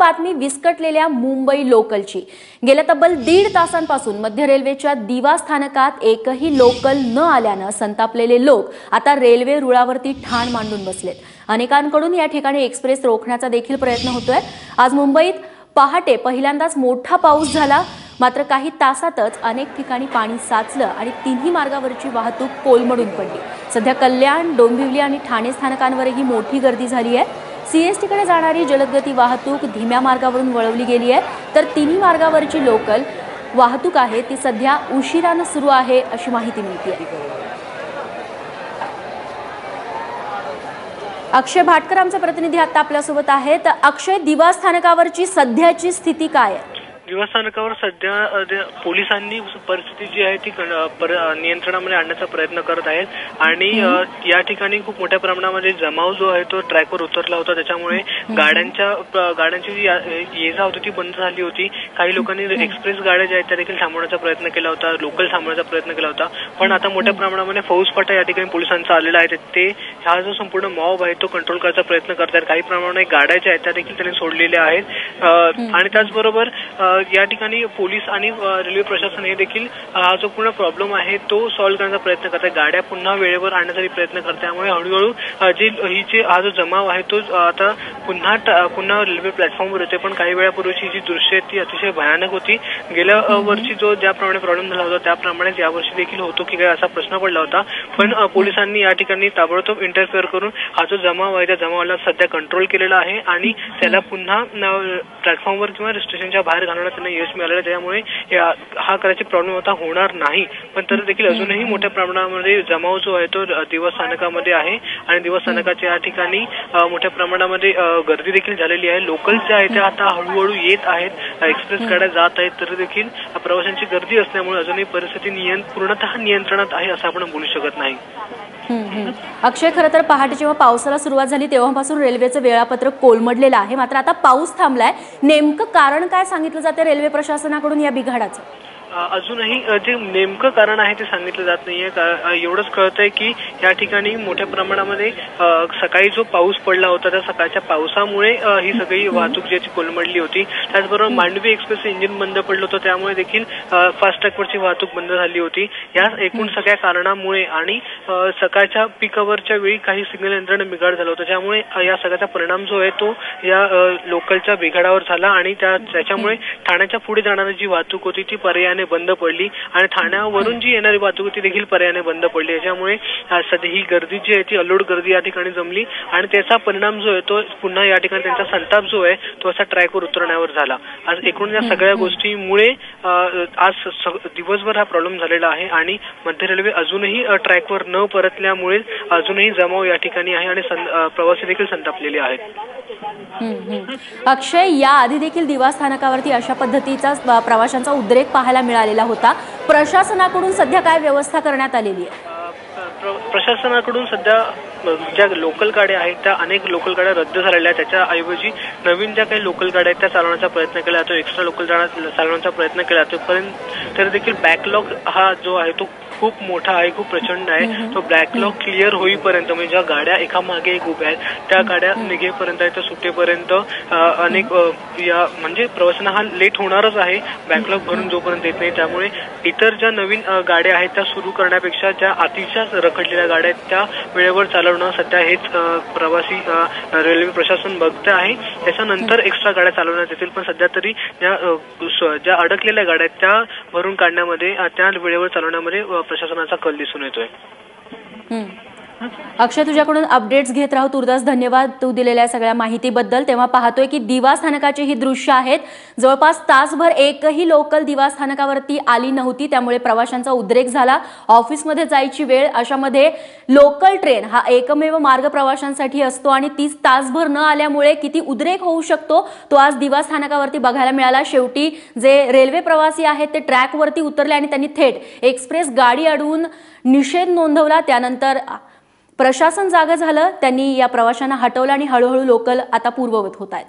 बातमी विस्कटलेल्या मुंबई लोकलची। गेल्या तब्बल 1.5 तासांपासून मध्य रेल्वेच्या दिवा स्थानकात एकही लोकल न आल्यानं संतापलेले लोक आता रेल्वे रुळावरती ठाण मांडून बसलेत। अनेकांकडून या ठिकाणी एक्सप्रेस रोखण्याचा देखील प्रयत्न होतोय। आज मुंबईत पहाटे पहिल्यांदाच मोठा पाऊस झाला, मात्र काही तासातच अनेक ठिकाणी पाणी साचलं आणि तिन्ही मार्गावरची वाहतूक कोलमडून पडली। सध्या कल्याण, डोंबिवली आणि ठाणे स्थानकांवरही मोठी गर्दी झाली आहे। सीएसटीकडे जाणारी जलदगती वाहतूक धीम्या मार्गावरून वळवली गेली आहे, तर तिन्ही मार्गावरची लोकल वाहतूक आहे ती सध्या उशिराने सुरू आहे अशी माहिती मिळते। अक्षय भाटकर आमचे प्रतिनिधी आता आपल्यासोबत आहेत। अक्षय, दिवा स्थानकावरची सध्याची स्थिती काय आहे? दिवा स्थानकावर सध्या पोलिसांनी परिस्थिती जी आहे ती नियंत्रणामध्ये आणण्याचा प्रयत्न करत आहेत आणि या ठिकाणी खूप मोठ्या प्रमाणामध्ये जमाव जो आहे तो ट्रॅकवर उतरला होता। त्याच्यामुळे गाड्यांची जी ये जा होती ती बंद झाली होती। काही लोकांनी एक्सप्रेस गाड्या ज्या आहेत त्या देखील थांबवण्याचा प्रयत्न केला होता, लोकल थांबवण्याचा प्रयत्न केला होता, पण आता मोठ्या प्रमाणामध्ये फौजफाटा या ठिकाणी पोलिसांचा आलेला आहे। ते हा जो संपूर्ण मॉब आहे तो कंट्रोल करायचा प्रयत्न करतात। काही प्रमाणात गाड्या ज्या आहेत त्या देखील त्यांनी सोडलेल्या आहेत आणि त्याचबरोबर या ठिकाणी पोलीस आणि रेल्वे प्रशासन हे देखील हा जो पूर्ण प्रॉब्लेम आहे तो सॉल्व्ह करण्याचा प्रयत्न करत आहे। गाड्या पुन्हा वेळेवर आणण्याचा प्रयत्न करत आहे। त्यामुळे हळूहळू हा जो जमाव आहे तो आता पुन्हा रेल्वे प्लॅटफॉर्मवर येते। पण काही वेळापूर्वीची जी दृश्य ती अतिशय भयानक होती। गेल्या वर्षी ज्याप्रमाणे प्रॉब्लेम झाला होता त्याप्रमाणेच यावर्षी देखील होतो की काय असा प्रश्न पडला होता, पण पोलिसांनी या ठिकाणी ताबडतोब इंटरफेअर करून हा जो जमाव आहे त्या जमावाला सध्या कंट्रोल केलेला आहे आणि त्याला पुन्हा प्लॅटफॉर्मवर किंवा स्टेशनच्या बाहेर घालवण्यात त्यांना यश मिळालं। त्यामुळे हा करायची प्रॉब्लेम आता होणार नाही, पण तर देखील अजूनही मोठ्या प्रमाणामध्ये जमाव जो आहे तो दिवा स्थानकामध्ये आहे आणि दिवा स्थानकाच्या या ठिकाणी मोठ्या प्रमाणामध्ये गर्दी देखील झालेली आहे। लोकल ज्या आहेत त्या आता हळूहळू येत आहेत, एक्सप्रेस गाड्या जात आहेत, तरी देखील प्रवाशांची गर्दी असल्यामुळे अजूनही परिस्थिती पूर्णतः नियंत्रणात आहे असं आपण बोलू शकत नाही। अक्षय, खरं तर पहाटे जेव्हा पावसाला सुरुवात झाली तेव्हापासून रेल्वेचं वेळापत्रक कोलमडलेलं आहे, मात्र आता पाऊस थांबलाय। नेमकं कारण काय सांगितलं जाते रेल्वे प्रशासनाकडून या बिघाडाचं? अजूनही जे नेमकं कारण आहे ते सांगितलं जात नाहीये। एवढंच कळतंय की या ठिकाणी मोठ्या प्रमाणामध्ये सकाळी जो पाऊस पडला होता त्या सकाळच्या पावसामुळे ही सगळी वाहतूक जी कोलमडली होती। त्याचबरोबर मांडवी एक्सप्रेस इंजिन बंद पडलं होतं, त्यामुळे देखील फास्ट ट्रॅकवरची वाहतूक बंद झाली होती। या एकूण सगळ्या कारणामुळे आणि सकाळच्या पीक अवरच्या वेळी काही सिग्नल यंत्रणा बिघाड झालं होतं, त्यामुळे या सगळ्याचा परिणाम जो आहे तो या लोकलच्या बिघाडावर झाला आणि त्याच्यामुळे ठाण्याच्या पुढे जाणारी जी वाहतूक होती ती पर्यायाने बंद पडली आणि ठाण्यावरून जी येणारी वाहतूक ती देखील पर्यायाने बंद पडली। याच्यामुळे सध्या ही गर्दी जी आहे ती अलोड गर्दी या ठिकाणी जमली आणि त्याचा परिणाम जो आहे तो पुन्हा या ठिकाणी त्यांचा संताप जो आहे तो असा ट्रॅकवर उतरण्यावर झाला। आज एकूण या सगळ्या गोष्टीमुळे आज दिवसभर हा प्रॉब्लेम झालेला आहे आणि मध्य रेल्वे अजूनही ट्रॅकवर न परतल्यामुळे अजूनही जमाव या ठिकाणी आहे आणि प्रवासी देखील संतापलेले आहेत। अक्षय, या आधी देखील दिवा स्थानकावरती अशा पद्धतीचा प्रवाशांचा उद्रेक पाहायला मिळालेला होता। प्रशासनाकडून सध्या काय व्यवस्था करण्यात आलेली आहे? प्रशासनाकडून सध्या ज्या लोकल गाड्या आहेत त्या अनेक लोकल गाड्या रद्द झालेल्या आहेत, त्याच्याऐवजी नवीन ज्या काही लोकल गाड्या आहेत त्या चालवण्याचा प्रयत्न केला जातो, एक्स्ट्रा लोकल गाड्या चालवण्याचा प्रयत्न केला जातो। तरी देखील बॅकलॉग हा जो आहे तो खूप मोठा आहे, खूप प्रचंड आहे। तो बॅकलॉग क्लिअर होईपर्यंत म्हणजे ज्या गाड्या एकामागे एक उभ्या आहेत त्या गाड्या निघेपर्यंत त्या सुटेपर्यंत अनेक या म्हणजे प्रवासांना हा लेट होणारच आहे बॅकलॉग भरून जोपर्यंत येत नाही। त्यामुळे इतर ज्या नवीन गाड्या आहेत त्या सुरू करण्यापेक्षा ज्या आधीच्या रखडलेल्या गाड्या आहेत त्या वेळेवर चालवणं सध्या हेच प्रवासी रेल्वे प्रशासन बघत आहे। त्याच्यानंतर एक्स्ट्रा गाड्या चालवण्यात येतील, पण सध्या तरी ज्या अडकलेल्या गाड्या आहेत त्या भरून काढण्यामध्ये त्या वेळेवर चालवण्यामध्ये प्रशासनाचा कल दिसून येतोय। अक्षय, तुझ्याकडून अपडेट्स घेत राहू। तुर्तास धन्यवाद तू दिलेल्या सगळ्या माहितीबद्दल। तेव्हा पाहतोय की दिवा स्थानकाची ही दृश्य आहेत। जवळपास तासभर एकही लोकल दिवा स्थानकावरती आली नव्हती, त्यामुळे प्रवाशांचा उद्रेक झाला। ऑफिसमध्ये जायची वेळ अशामध्ये लोकल ट्रेन हा एकमेव मार्ग प्रवाशांसाठी असतो आणि 30 तासभर न आल्यामुळे किती उद्रेक होऊ शकतो तो आज दिवा स्थानकावरती बघायला मिळाला। शेवटी जे रेल्वे प्रवासी आहेत ते ट्रॅकवरती उतरले आणि त्यांनी थेट एक्सप्रेस गाडी अडवून निषेध नोंदवला। त्यानंतर प्रशासन जागं झालं, त्यांनी या प्रवाशांना हटवलं आणि हळूहळू लोकल आता पूर्ववत होत आहेत।